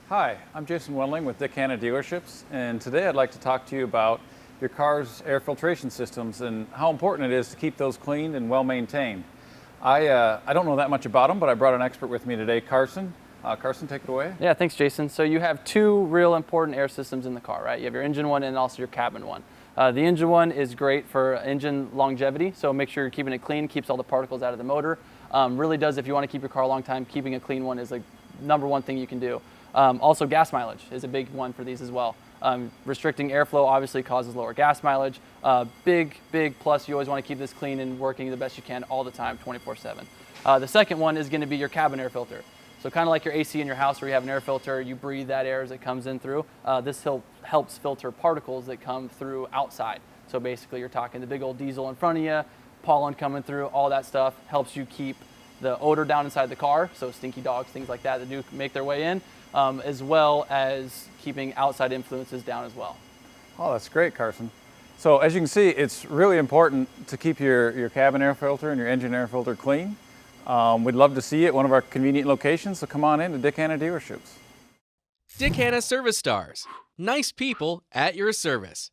Hi, I'm Jason Wendling with Dick Hanna Dealerships, and today I'd like to talk to you about your car's air filtration systems and how important it is to keep those clean and well maintained. I don't know that much about them, but I brought an expert with me today, Carson. Carson, take it away. Yeah, thanks, Jason. So you have two real important air systems in the car, right? You have your engine one and also your cabin one. The engine one is great for engine longevity, so make sure you're keeping it clean, keeps all the particles out of the motor. Really does, if you want to keep your car a long time, keeping a clean one is the #1 thing you can do. Also, gas mileage is a big one for these as well. Restricting airflow obviously causes lower gas mileage. Big plus, you always want to keep this clean and working the best you can all the time, 24/7. The second one is going to be your cabin air filter. So kind of like your AC in your house where you have an air filter, you breathe that air as it comes in through. This helps filter particles that come through outside. So basically you're talking the big old diesel in front of you, pollen coming through, all that stuff helps you keep the odor down inside the car. So stinky dogs, things like that do make their way in, as well as keeping outside influences down as well. Oh, that's great, Carson. So as you can see, it's really important to keep your cabin air filter and your engine air filter clean. We'd love to see you at one of our convenient locations, so come on in to Dick Hanna Dealerships. Dick Hanna Service Stars. Nice people at your service.